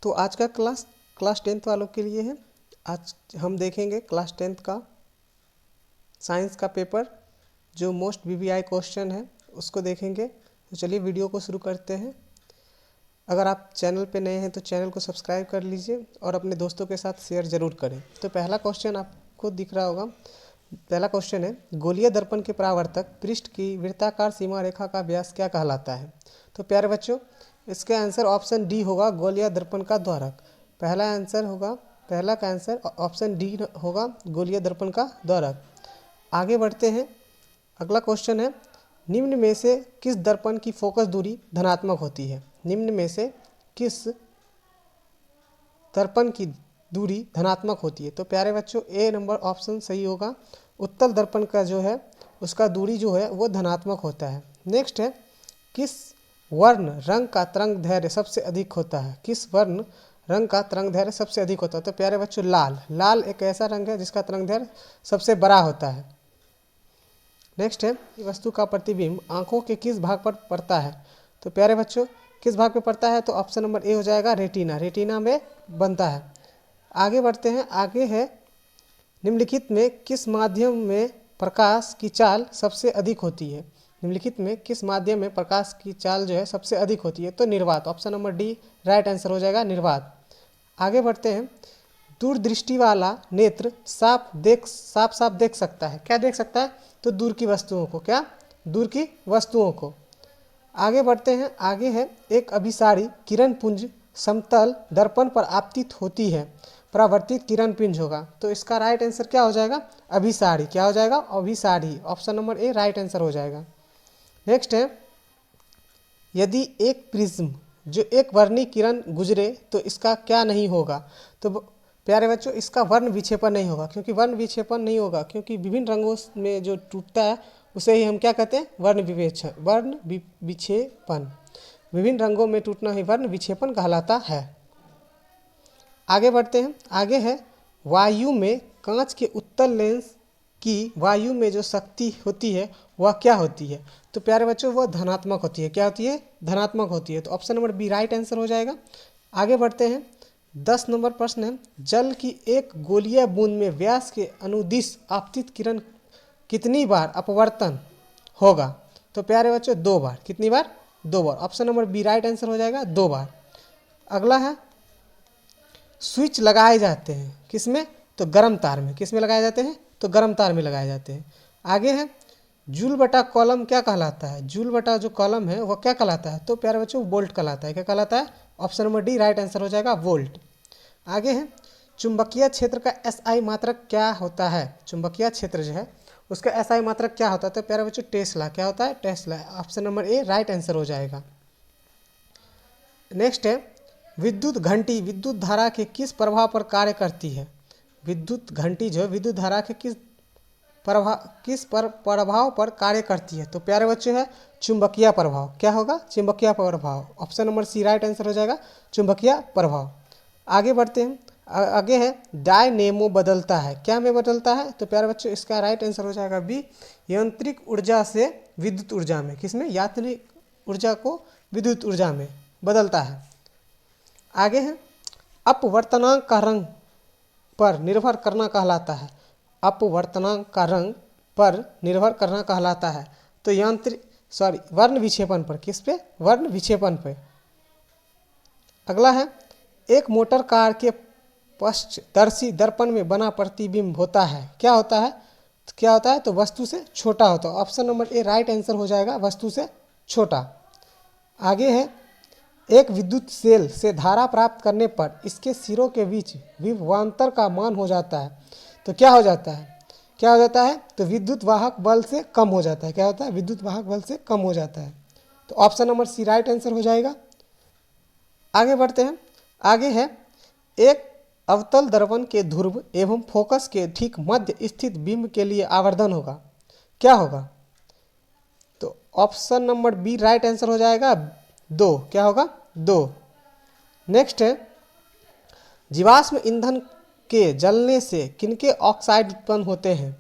तो आज का क्लास 10th वालों के लिए है। आज हम देखेंगे क्लास 10th का साइंस का पेपर जो मोस्ट वीवीआई क्वेश्चन है उसको देखेंगे। तो चलिए वीडियो को शुरू करते हैं। अगर आप चैनल पे नए हैं तो चैनल को सब्सक्राइब कर लीजिए और अपने दोस्तों के साथ शेयर ज़रूर करें। तो पहला क्वेश्चन आपको दिख रहा होगा। पहला क्वेश्चन है, गोलीय दर्पण के परावर्तक पृष्ठ की वृत्ताकार सीमा रेखा का व्यास क्या कहलाता है। तो प्यारे बच्चों, इसका आंसर ऑप्शन डी होगा, गोलीय दर्पण का द्वारक। पहला का आंसर ऑप्शन डी होगा, गोलीय दर्पण का द्वारक। आगे बढ़ते हैं। अगला क्वेश्चन है, निम्न में से किस दर्पण की फोकस दूरी धनात्मक होती है। निम्न में से किस दर्पण की दूरी धनात्मक होती है। तो प्यारे बच्चों, ए नंबर ऑप्शन सही होगा। उत्तल दर्पण का जो है उसका दूरी जो है वो धनात्मक होता है। नेक्स्ट है, किस वर्ण रंग का तरंग दैर्घ्य सबसे अधिक होता है। किस वर्ण रंग का तरंग दैर्घ्य सबसे अधिक होता है। तो प्यारे बच्चों, लाल एक ऐसा रंग है जिसका तरंग दैर्घ्य सबसे बड़ा होता है। नेक्स्ट है, वस्तु का प्रतिबिंब आंखों के किस भाग पर पड़ता है। तो प्यारे बच्चों, किस भाग पे पड़ता है। तो ऑप्शन नंबर ए हो जाएगा, रेटिना में बनता है। आगे बढ़ते हैं। आगे है, निम्नलिखित में किस माध्यम में प्रकाश की चाल सबसे अधिक होती है। निम्नलिखित में किस माध्यम में प्रकाश की चाल जो है सबसे अधिक होती है। तो निर्वात, option number D right answer हो जाएगा, निर्वात। आगे बढ़ते हैं। दूरदृष्टि वाला नेत्र साफ साफ देख सकता है। क्या देख सकता है। तो दूर की वस्तुओं को। क्या, दूर की वस्तुओं को। आगे बढ़ते हैं। आगे है, एक अभिसारी किरण पुंज समतल दर्पण पर आपतित होती है, परावर्तित किरण पुंज होगा। तो इसका राइट आंसर क्या हो जाएगा, अभिसारी। क्या हो जाएगा, अभिसारी। Option number A right answer हो जाएगा। नेक्स्ट है, यदि एक प्रिज्म जो एक वर्णी किरण गुजरे तो इसका क्या नहीं होगा। तो प्यारे बच्चों, इसका वर्ण विक्षेपण नहीं होगा। क्योंकि वर्ण विक्षेपण नहीं होगा क्योंकि विभिन्न रंगों में जो टूटता है उसे ही हम क्या कहते हैं, वर्ण विक्षेपण। विभिन्न रंगों में टूटना ही वर्ण विक्षेपण कहलाता है। आगे बढ़ते हैं। आगे है, वायु में कांच के उत्तल लेंस की वायु में जो शक्ति होती है वह क्या होती है। तो प्यारे बच्चों, वह धनात्मक होती है। क्या होती है, धनात्मक होती है। तो option number B right answer हो जाएगा। आगे बढ़ते हैं। 10 नंबर प्रश्न है, जल की एक गोलीय बूंद में व्यास के अनुदिश आपतित किरण कितनी बार अपवर्तन होगा। तो प्यारे बच्चों, 2 बार। कितनी बार, 2 बार। Option number B right answer हो जाएगा, 2 बार। अगला है, स्विच लगाए जाते हैं किसमें। तो गर्म तार में। किसमें लगाए जाते हैं, तो गर्म तार में लगाए जाते हैं। आगे है, जूल बटा कॉलम क्या कहलाता है। जूल बटा जो कॉलम है वह क्या कहलाता है। तो प्यारे बच्चों, वोल्ट कहलाता है। क्या कहलाता है, option number D right answer हो जाएगा, वोल्ट। आगे है, चुंबकीय क्षेत्र का एसआई मात्रक क्या होता है। चुंबकीय क्षेत्र जो है उसका एसआई मात्रक क्या होता है। तो प्यारे बच्चों, टेस्ला। क्या होता है, Tesla. Option number A right answer हो जाएगा। नेक्स्ट है, विद्युत घंटी विद्युत धारा के किस प्रभाव पर कार्य करती है। विद्युत घंटी जो है विद्युत धारा के किस प्रभाव पर कार्य करती है। तो प्यारे बच्चे है, चुंबकीय प्रभाव। क्या होगा, चुंबकीय प्रभाव। Option number C right answer हो जाएगा, चुंबकीय प्रभाव। आगे बढ़ते हैं। आगे है, डायनेमो बदलता है। क्या में बदलता है। तो प्यारे बच्चों, इसका राइट आंसर हो जाएगा बी, यांत्रिक ऊर्जा से विद्युत ऊर्जा में। किसमें, यांत्रिक ऊर्जा को विद्युत ऊर्जा में बदलता है। आगे है, अपवर्तनांक का रंग पर निर्भर करना कहलाता है। अपवर्तनांक का रंग पर निर्भर करना कहलाता है। तो वर्ण विक्षेपण पर। किस पे, वर्ण विक्षेपण पे। अगला है, एक मोटर कार के पश्चदर्शी दर्पण में बना प्रतिबिंब होता है। क्या होता है, तो क्या होता है, तो वस्तु से छोटा होता है। Option number A right answer हो जाएगा, वस्तु से छोटा। आगे है, एक विद्युत सेल से धारा प्राप्त करने पर इसके सिरों के बीच विभवांतर का मान हो जाता है। तो क्या हो जाता है, क्या हो जाता है, तो विद्युत वाहक बल से कम हो जाता है। क्या होता है, विद्युत वाहक बल से कम हो जाता है। तो option number C right answer हो जाएगा। आगे बढ़ते हैं। आगे है, एक अवतल दर्पण के ध्रुव एवं फोकस के ठीक मध्य स्थित बिंब के लिए आवर्धन होगा। क्या होगा, तो option number B right answer हो जाएगा, 2। क्या होगा, 2। नेक्स्ट है, जीवाश्म ईंधन के जलने से किनके ऑक्साइड उत्पन्न होते हैं।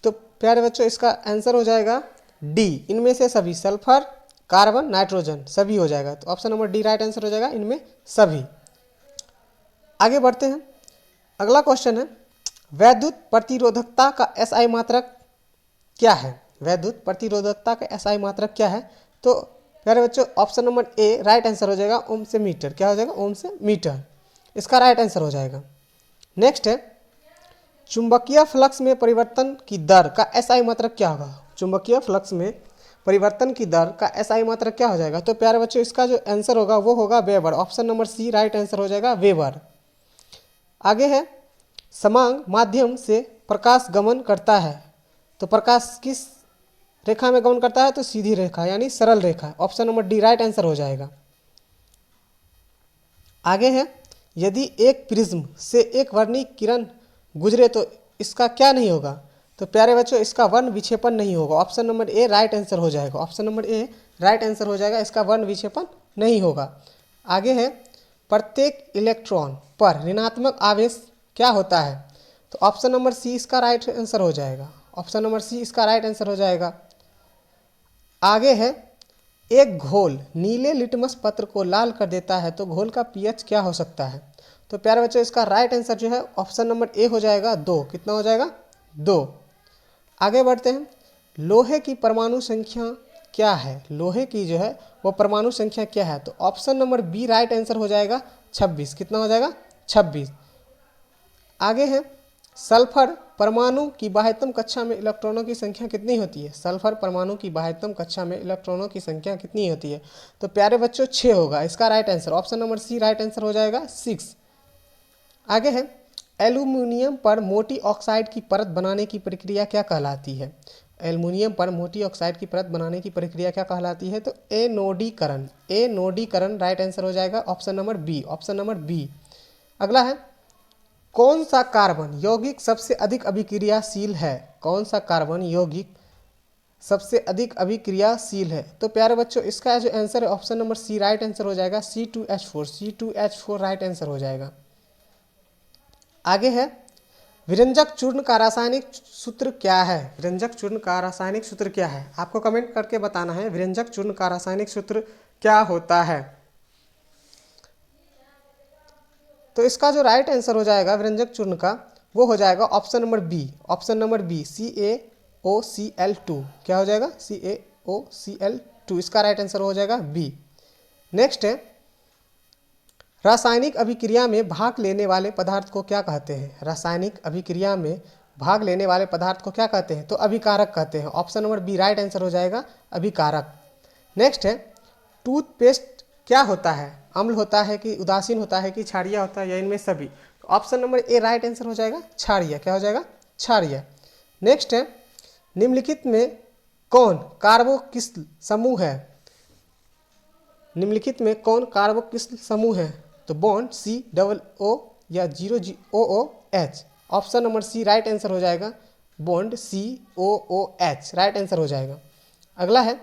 तो प्यारे बच्चों, इसका आंसर हो जाएगा डी, इनमें से सभी। सल्फर, कार्बन, नाइट्रोजन सभी हो जाएगा। तो option number D right answer हो जाएगा, इनमें सभी। आगे बढ़ते हैं। अगला क्वेश्चन है वैद्युत प्रतिरोधकता का एसआई मात्रक क्या है। वैद्युत प्रतिरोधकता का एसआई मात्रक क्या है। तो प्यारे बच्चों option number A right answer हो जाएगा ओम से मीटर। क्या हो जाएगा, ओम से मीटर, इसका राइट आंसर हो जाएगा। नेक्स्ट है चुंबकीय फ्लक्स में परिवर्तन की दर का एसआई मात्रक क्या होगा। चुंबकीय फ्लक्स में परिवर्तन की दर का एसआई मात्रक क्या हो जाएगा। तो प्यारे बच्चों इसका जो आंसर होगा वो होगा Weber. Option number C right answer हो जाएगा, वेबर। आगे है समांग माध्यम से प्रकाश गमन करता है। तो प्रकाश किस रेखा में गमन करता है, तो सीधी रेखा यानी सरल रेखा। Option number D right answer हो जाएगा। आगे है यदि एक प्रिज्म से एक वर्णीय किरण गुजरे तो इसका क्या नहीं होगा। तो प्यारे बच्चों इसका वर्ण विक्षेपण नहीं होगा। Option number A right answer हो जाएगा। Option number A right answer हो जाएगा, इसका वर्ण विक्षेपण नहीं होगा। आगे है प्रत्येक इलेक्ट्रॉन पर ऋणात्मक आवेश क्या होता है। तो ऑप्शन नंबर सी इसका राइट आंसर हो जाएगा। ऑप्शन नंबर सी इसका राइट आंसर हो जाएगा। आगे है एक घोल नीले लिटमस पत्र को लाल कर देता है तो घोल का पीएच क्या हो सकता है। तो प्यारे बच्चों इसका राइट आंसर जो है ऑप्शन नंबर ए हो जाएगा, 2। कितना हो जाएगा, 2। आगे बढ़ते हैं लोहे की परमाणु संख्या क्या है। लोहे की जो है वो परमाणु संख्या क्या है। तो option number B right answer हो जाएगा, 26। कितना हो जाएगा, 26। आगे है सल्फर परमाणु की बाह्यतम कक्षा में इलेक्ट्रॉनों की संख्या कितनी होती है। सल्फर परमाणु की बाह्यतम कक्षा में इलेक्ट्रॉनों की संख्या कितनी होती है। तो प्यारे बच्चों 6 होगा, इसका right answer option number C right answer हो जाएगा, 6। आगे है एल्यूमिनियम पर मोटी ऑक्साइड की परत बनाने की प्रक्रिया क्या कहलाती है। एल्यूमिनियम पर मोटी ऑक्साइड की परत बनाने की प्रक्रिया क्या कहलाती है। तो एनोडीकरण। एनोडीकरण राइट आंसर हो जाएगा, option number B. Option number B. अगला है कौन सा कार्बन यौगिक सबसे अधिक अभिक्रियाशील है। कौन सा कार्बन यौगिक सबसे अधिक अभिक्रियाशील है। तो प्यारे बच्चों इसका जो आंसर है option number C right answer हो जाएगा, C2H4। C2H4 राइट आंसर हो जाएगा। आगे है विरंजक चूर्ण का रासायनिक सूत्र क्या है। विरंजक चूर्ण का रासायनिक सूत्र क्या है, आपको कमेंट करके बताना है विरंजक चूर्ण का रासायनिक सूत्र क्या होता है। तो इसका जो राइट आंसर हो जाएगा विरंजक चूर्ण का वो हो जाएगा option number B. Option number B CaOCl2। क्या हो जाएगा, CaOCl2, इसका राइट आंसर हो जाएगा बी। नेक्स्ट है रासायनिक अभिक्रिया में भाग लेने वाले पदार्थ को क्या कहते हैं। रासायनिक अभिक्रिया में भाग लेने वाले पदार्थ को क्या कहते हैं। तो अभिकारक कहते हैं। Option number B right answer हो जाएगा, अभिकारक। नेक्स्ट है टूथपेस्ट क्या होता है, अम्ल होता है कि उदासीन होता है कि क्षारीय होता है या इनमें सभी। तो option number A right answer हो जाएगा, क्षारीय। क्या हो जाएगा, क्षारीय। नेक्स्ट है निम्नलिखित में कौन कार्बोक्सिल समूह है। निम्नलिखित में कौन कार्बोक्सिल समूह है। तो बॉन्ड COO या 0OOH। Option number C right answer हो जाएगा, बॉन्ड COOH राइट आंसर हो जाएगा। अगला है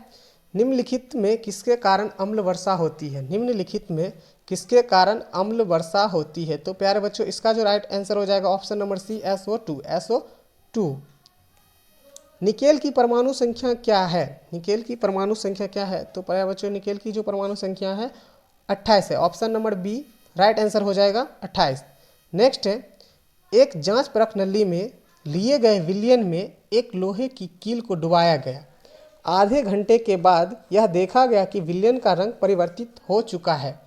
निम्नलिखित में किसके कारण अम्ल वर्षा होती है। निम्नलिखित में किसके कारण अम्ल वर्षा होती है। तो प्यारे बच्चों इसका जो राइट आंसर हो जाएगा ऑप्शन नंबर सी SO2। निकेल की परमाणु संख्या क्या है। निकेल की परमाणु संख्या क्या है। तो प्यारे बच्चों निकेल की जो परमाणु संख्या है 28 है। Option number B right answer हो जाएगा, 28। नेक्स्ट है एक जांच परख नली में लिए गए विलयन में एक लोहे की कील को डुबाया गया। आधे घंटे के बाद यह देखा गया कि विलयन का रंग परिवर्तित हो चुका है।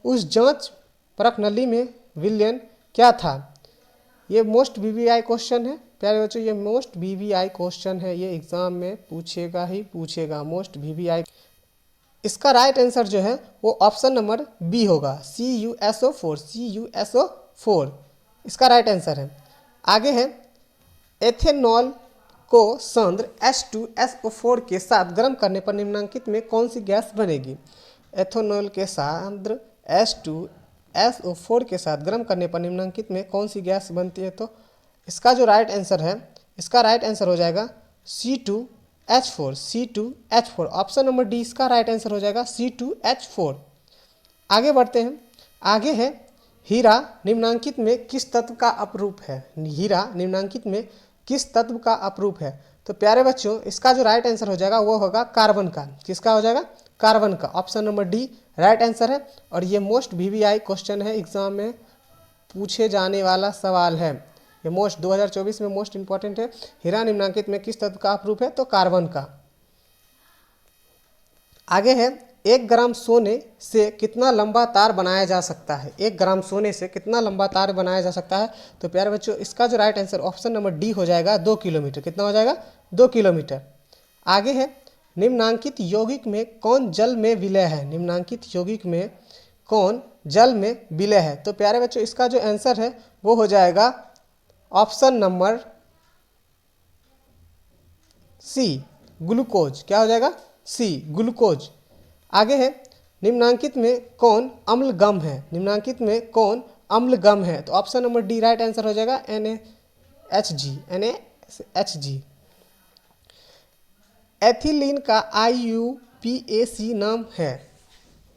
उस जांच परख नली में विलयन क्या था। ये मोस्ट VVI क्वेश्चन है प्यारे बच्चों, ये मोस्ट VVI क्वेश्चन है, ये एग्जाम में पूछेगा ही पूछेगा, मोस्ट VVI। इसका राइट आंसर जो है वो ऑप्शन नंबर बी होगा, CuSO4। इसका राइट आंसर है। आगे है एथेनॉल को सांद्र H2SO4 के साथ गर्म करने पर निम्नलिखित में कौन सी गैस बनेगी। एथेनॉल के सांद्र H2SO4 के साथ गर्म करने पर निम्नलिखित में कौन सी गैस बनती है। तो इसका जो राइट आंसर है, इसका राइट आंसर हो जाएगा C2H4। ऑप्शन नंबर डी इसका राइट आंसर हो जाएगा, C2H4। आगे बढ़ते हैं। आगे है हीरा निम्नांकित में किस तत्व का अपरूप है। हीरा निम्नांकित में किस तत्व का अपरूप है। तो प्यारे बच्चों इसका जो राइट आंसर हो जाएगा वो होगा कार्बन का। किसका हो जाएगा, कार्बन का। Option number D right answer है। और ये मोस्ट VVI क्वेश्चन है, एग्जाम में पूछे जाने वाला सवाल है। ये 2024 में मोस्ट इंपॉर्टेंट है। हीरा निम्नांकित में किस तत्व का अपरूप है? तो कार्बन का। आगे है 1 ग्राम सोने से कितना लंबा तार बनाया जा सकता है? 1 ग्राम सोने से कितना लंबा तार बनाया जा सकता है? तो प्यारे बच्चों इसका जो right answer option number D हो जाएगा 2 किलोमीटर। कितना हो जाएगा? 2 किलोमीटर। आगे है निम्नांकित यौगिक में कौन जल में विलय है? निम्नांकित यौगिक में कौन जल में विलय है? तो प्यारे बच्चों इसका जो आंसर है वो हो जाएगा ऑप्शन नंबर सी, ग्लूकोज। क्या हो जाएगा? सी, ग्लूकोज। आगे है निम्नांकित में कौन अम्लगम है? निम्नांकित में कौन अम्लगम है? तो option number D right answer हो जाएगा NaHG, NaHG। एथिलीन का IUPAC नाम है।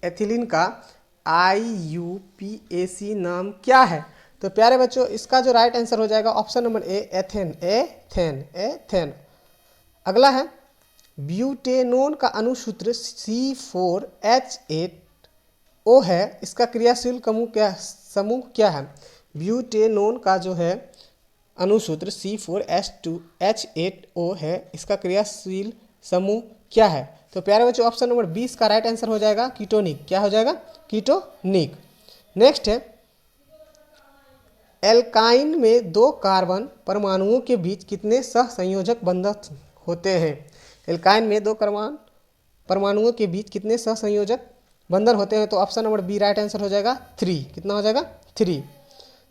एथिलीन का IUPAC नाम क्या है? तो प्यारे बच्चों इसका जो राइट आंसर हो जाएगा ऑप्शन नंबर ए, एथेन, एथेन। अगला है ब्यूटेनोन का अणुसूत्र C4H8O है। इसका क्रियाशील समूह क्या है? ब्यूटेनोन का जो है अणुसूत्र C4H8O है। इसका क्रियाशील समूह क्या है? तो प्यारे बच्चों ऑप्शन नंबर 20 का राइट आंसर हो जाएगा कीटोनिक। क्या हो जाएगा? कीटोनिक। नेक्स्ट है एल्काइन में 2 कार्बन परमाणुओं के बीच कितने सहसंयोजक बंधन होते हैं? एल्काइन में 2 कार्बन परमाणुओं के बीच कितने सहसंयोजक बंधन होते हैं? तो option number B right answer हो जाएगा 3। कितना हो जाएगा? 3।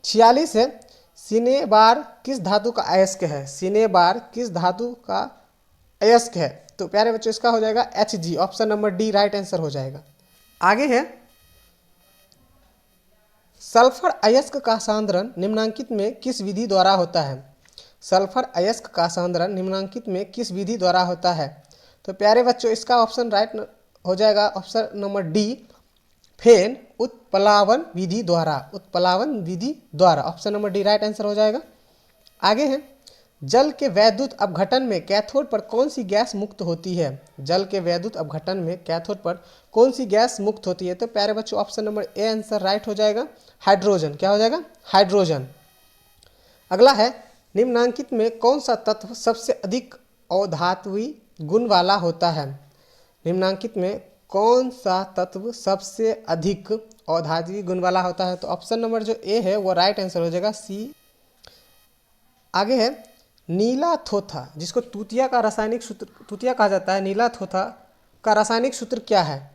46 है सिनेबार किस धातु का अयस्क है? सिनेबार किस धातु का अयस्क है? तो प्यारे बच्चों इसका हो जाएगा Hg। Option number D right answer हो जाएगा। आगे है सल्फर अयस्क का सांद्रण निम्नांकित में किस विधि द्वारा होता है? सल्फर अयस्क का सांद्रण निम्नांकित में किस विधि द्वारा होता है? तो प्यारे बच्चों इसका ऑप्शन राइट हो जाएगा ऑप्शन नंबर डी, फेन उत्प्लावन विधि द्वारा। उत्प्लावन विधि द्वारा। Option number D right answer हो जाएगा। आगे है जल के वैद्युत अपघटन में कैथोड पर कौन सी गैस मुक्त होती है? जल के वैद्युत अपघटन में कैथोड पर कौन सी गैस मुक्त होती है? तो प्यारे बच्चों option number A answer right हो जाएगा हाइड्रोजन। क्या हो जाएगा? हाइड्रोजन। अगला है निम्नांकित में कौन सा तत्व सबसे अधिक अधात्वी गुण वाला होता है? निम्नांकित में कौन सा तत्व सबसे अधिक अधात्वी गुण वाला होता है? तो ऑप्शन नंबर जो ए है वो राइट आंसर हो जाएगा सी। आगे है नीला थोथा जिसको तूतिया का रासायनिक सूत्र तूतिया कहा जाता है, नीला थोथा का रासायनिक सूत्र क्या है?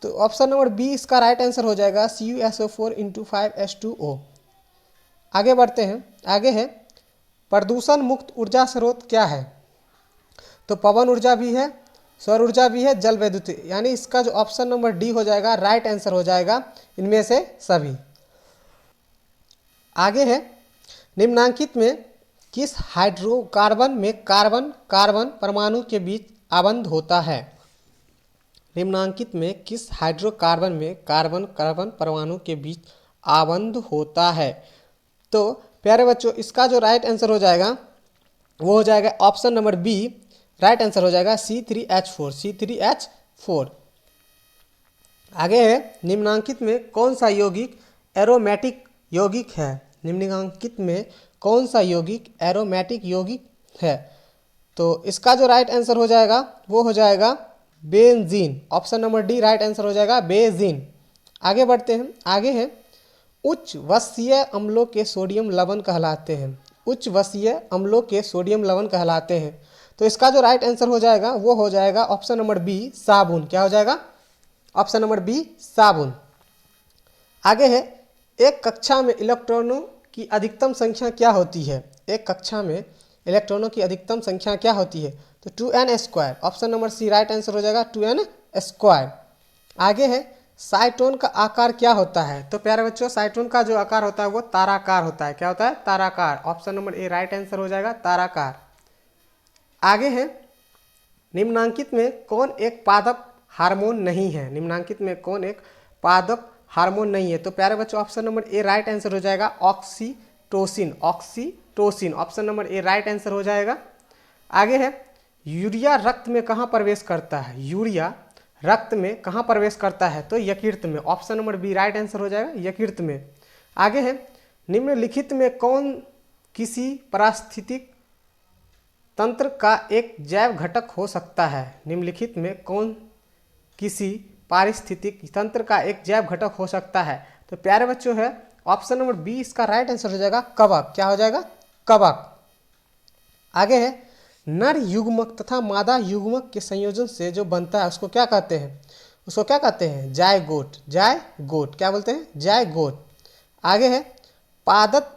तो ऑप्शन नंबर बी इसका राइट आंसर हो जाएगा CuSO4 × 5H2O। आगे बढ़ते हैं। आगे है प्रदूषण मुक्त ऊर्जा स्रोत क्या है? तो पवन ऊर्जा भी है, सौर ऊर्जा भी है, जल विद्युत, यानी इसका जो ऑप्शन नंबर डी हो जाएगा राइट आंसर हो जाएगा इनमें से सभी। आगे है निम्नांकित में किस हाइड्रोकार्बन में कार्बन कार्बन परमाणु के बीच आबंध होता है? निम्नांकित में किस हाइड्रोकार्बन में कार्बन कार्बन परमाणु के बीच आबंध होता है? तो प्यारे बच्चों इसका जो राइट आंसर हो जाएगा वो हो जाएगा option number B right answer हो जाएगा C3H4। आगे है निम्नांकित में कौन सा यौगिक एरोमेटिक यौगिक है? निम्नांकित में कौन सा यौगिक एरोमेटिक यौगिक है? तो इसका जो राइट आंसर हो जाएगा वो हो जाएगा benzene. Option number D right answer हो जाएगा बेंजीन। आगे बढ़ते हैं। आगे है उच्च वसीय अम्लों के सोडियम लवण कहलाते हैं। उच्च वसीय अम्लों के सोडियम लवण कहलाते हैं। तो इसका जो राइट आंसर हो जाएगा वो हो जाएगा ऑप्शन नंबर बी साबुन। क्या हो जाएगा? ऑप्शन नंबर बी साबुन। आगे है एक कक्षा में इलेक्ट्रॉनों की अधिकतम संख्या क्या होती है? एक कक्षा में इलेक्ट्रॉनों की अधिकतम संख्या क्या होती है? तो 2n²। Option number C right answer हो जाएगा 2n²। आगे है साइटोन का आकार क्या होता है? तो प्यारे बच्चों साइटोन का जो आकार होता है वो ताराकार होता है। क्या होता है? ताराकार। Option number A right answer हो जाएगा ताराकार। आगे है निम्नांकित में कौन एक पादप हार्मोन नहीं है? निम्नांकित में कौन एक पादप हार्मोन नहीं है? तो प्यारे बच्चों option number A right answer हो जाएगा oxytocin. Oxytocin. Option number A right answer हो जाएगा। आगे है यूरिया रक्त में कहाँ प्रवेश करता है? यूरिया रक्त में कहाँ प्रवेश करता है? तो यकृत में। Option number B right answer हो जाएगा यकृत में। आगे है निम्नलिखित में कौन किसी पारिस्थितिक तंत्र का एक जैव घटक हो सकता है? निम्नलिखित में कौन किसी पारिस्थितिक तंत्र का एक जैव घटक हो सकता है? तो प्यारे बच्चों है ऑप्शन नंबर बी इसका राइट आंसर हो जाएगा कवक। क्या हो जाएगा? कवक। आगे है नर युग्मक तथा मादा युग्मक के संयोजन से जो बनता है उसको क्या कहते हैं? उसको क्या कहते हैं? जायगोट। जायगोट क्या बोलते हैं? जायगोट। आगे है पादप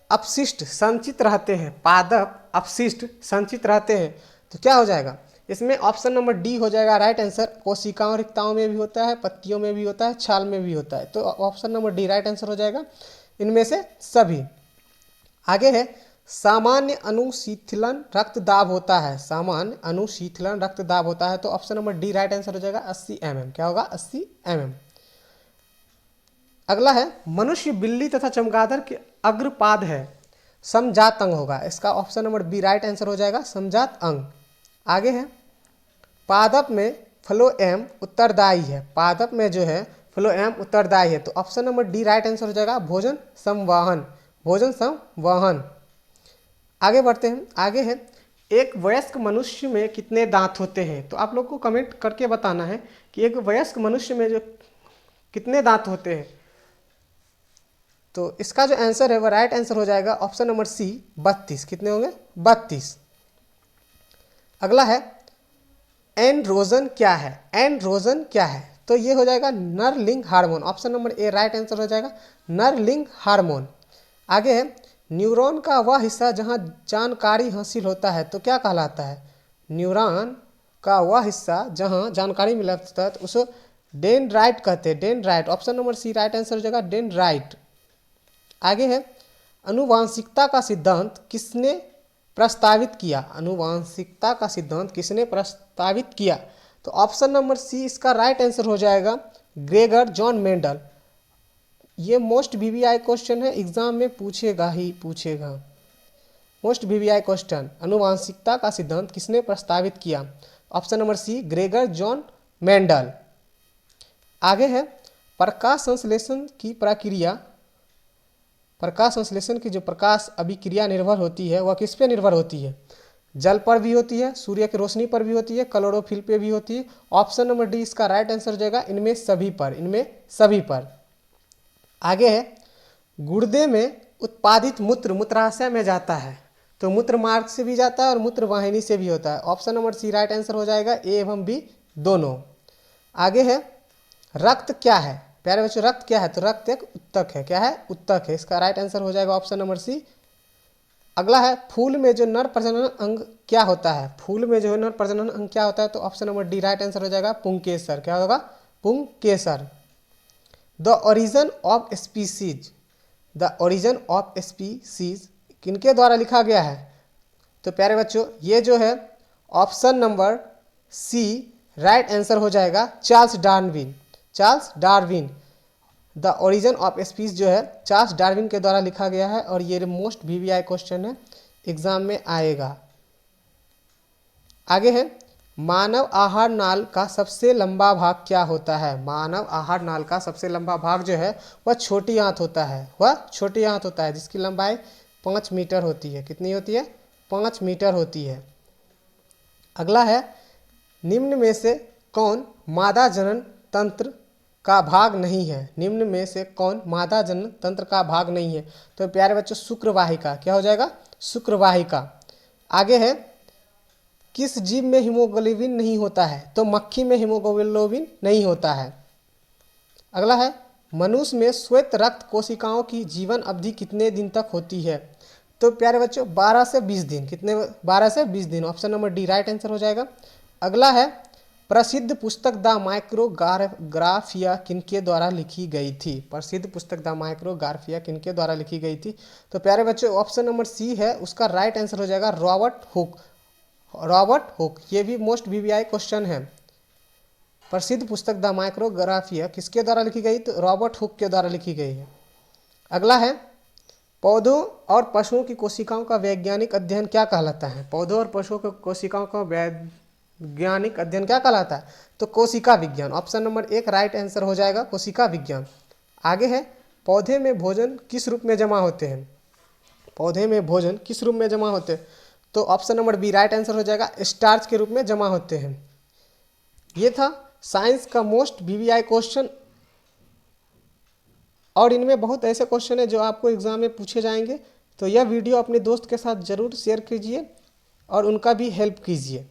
अपशिष्ट संचित रहते हैं। पादप अपशिष्ट संचित रहते हैं तो क्या हो जाएगा? इसमें ऑप्शन नंबर डी हो जाएगा राइट आंसर। कोशिकाओं रिक्ताओं में भी होता है, पत्तियों में भी होता है, छाल में भी होता है। तो option number D right answer हो जाएगा इनमें से सभी। आगे है सामान्य अनुशीतलन रक्तदाब होता है। सामान्य अनुशीतलन रक्तदाब होता है तो option number D right answer हो जाएगा 80 mm। क्या होगा? 80 mm। अगला है मनुष्य, बिल्ली तथा चमगादड़ के अग्रपाद है, समजात अंग होगा। इसका option number B right answer हो जाएगा समजात अंग। आगे है पादप में फ्लोएम उत्तरदायी है। पादप में जो है फ्लोएम उत्तरदायी है तो option number D right answer हो जाएगा भोजन संवहन। भोजन संवहन। आगे बढ़ते हैं। आगे है एक वयस्क मनुष्य में कितने दांत होते हैं? तो आप लोग को कमेंट करके बताना है कि एक वयस्क मनुष्य में जो कितने दांत होते हैं। तो इसका जो आंसर है वह राइट आंसर हो जाएगा ऑप्शन नंबर सी 32। कितने होंगे? 32। अगला है एंड्रोजन क्या है? एंड्रोजन क्या है? तो ये हो जाएगा नरलिंग hormone. Option number A right answer हो जाएगा नरलिंग हार्मोन। आगे है न्यूरॉन का वह हिस्सा जहां जानकारी हासिल होता है तो क्या कहलाता है? न्यूरॉन का वह हिस्सा जहां जानकारी मिलता है तो उसे डेंड्राइट कहते हैं। Dendrite. Option number C right answer हो जाएगा डेंड्राइट। आगे है अनुवांशिकता का सिद्धांत किसने प्रस्तावित किया? अनुवांशिकता का सिद्धांत किसने प्रस्तावित किया? तो ऑप्शन नंबर सी इसका राइट आंसर हो जाएगा ग्रेगर जॉन मेंडल। ये मोस्ट वीवीआई क्वेश्चन है, एग्जाम में पूछेगा ही पूछेगा। मोस्ट वीवीआई क्वेश्चन, अनुवांशिकता का सिद्धांत किसने प्रस्तावित किया? Option number C Gregor John Mendel. आगे है प्रकाश संश्लेषण की प्रक्रिया। प्रकाश संश्लेषण की जो प्रकाश अभिक्रिया निर्भर होती है वह किस पे निर्भर होती है? जल पर भी होती है, सूर्य की रोशनी पर भी होती है, क्लोरोफिल पे भी होती है। ऑप्शन नंबर डी इसका राइट आंसर हो जाएगा इनमें सभी पर। इनमें सभी पर। आगे है गुर्दे में उत्पादित मूत्र मूत्राशय में जाता है तो मूत्र मार्ग से भी जाता है और मूत्र वाहिनी से भी होता है। Option number C right answer हो जाएगा ए एवं बी दोनों। आगे है रक्त क्या है? प्यारे बच्चों रक्त क्या है? तो रक्त एक उत्तक है। क्या है? उत्तक है। इसका राइट आंसर हो जाएगा ऑप्शन नंबर सी। अगला है फूल में जो नर प्रजनन अंग क्या होता है? फूल में जो नर प्रजनन अंग क्या होता है? तो option number D right answer हो जाएगा पुंकेसर। क्या होगा? पुंकेसर। The origin of species. The origin of species किनके द्वारा लिखा गया है? तो प्यारे बच्चों ये जो है option number C right answer हो जाएगा Charles Darwin. Charles Darwin. The origin of species जो है चार्ल्स डार्विन के द्वारा लिखा गया है और ये मोस्ट वीवीआई क्वेश्चन है, एग्जाम में आएगा। आगे है मानव आहार नाल का सबसे लंबा भाग क्या होता है? मानव आहार नाल का सबसे लंबा भाग जो है वह छोटी आंत होता है। वह छोटी आंत होता है जिसकी लंबाई 5 मीटर होती है। कितनी होती है? 5 मीटर होती है। अगला है निम्न में से कौन मादा जनन तंत्र का भाग नहीं है? निम्न में से कौन मादा जनन तंत्र का भाग नहीं है? तो प्यारे बच्चों शुक्रवाहिका। क्या हो जाएगा? शुक्रवाहिका। आगे है किस जीव में हीमोग्लोबिन नहीं होता है? तो मक्खी में हीमोग्लोबिन नहीं होता है। अगला है मनुष्य में श्वेत रक्त कोशिकाओं की जीवन अवधि कितने दिन तक होती है? तो प्यारे बच्चों 12 से 20 दिन। कितने? 12 से 20 दिन। Option number D right answer हो जाएगा। अगला है प्रसिद्ध पुस्तक द माइक्रोग्राफिया किनके द्वारा लिखी गई थी? प्रसिद्ध पुस्तक द माइक्रोग्राफिया किनके द्वारा लिखी गई थी? तो प्यारे बच्चों ऑप्शन नंबर सी है उसका राइट आंसर हो जाएगा रॉबर्ट हुक। Robert Hooke. ये भी मोस्ट वीवीआई क्वेश्चन है। प्रसिद्ध पुस्तक द माइक्रोग्राफिया किसके द्वारा लिखी गई? तो रॉबर्ट हुक के द्वारा लिखी गई है। अगला है पौधों और पशुओं की कोशिकाओं का वैज्ञानिक अध्ययन क्या कहलाता है? पौधों और पशुओं की कोशिकाओं का वैज्ञानिक अध्ययन क्या कहलाता है? तो कोशिका विज्ञान। ऑप्शन नंबर 1 राइट आंसर हो जाएगा कोशिका विज्ञान। आगे है पौधे में भोजन किस रूप में जमा होते हैं? पौधे में भोजन किस रूप में जमा होते हैं? तो option number B right answer हो जाएगा, स्टार्च के रूप में जमा होते हैं। ये था साइंस का मोस्ट वीवीआई क्वेश्चन, और इनमें बहुत ऐसे क्वेश्चन है जो आपको एग्जाम में पूछे जाएंगे। तो यह वीडियो अपने दोस्त के साथ ज़रूर शेयर कीजिए और उनका भी हेल्प कीजिए।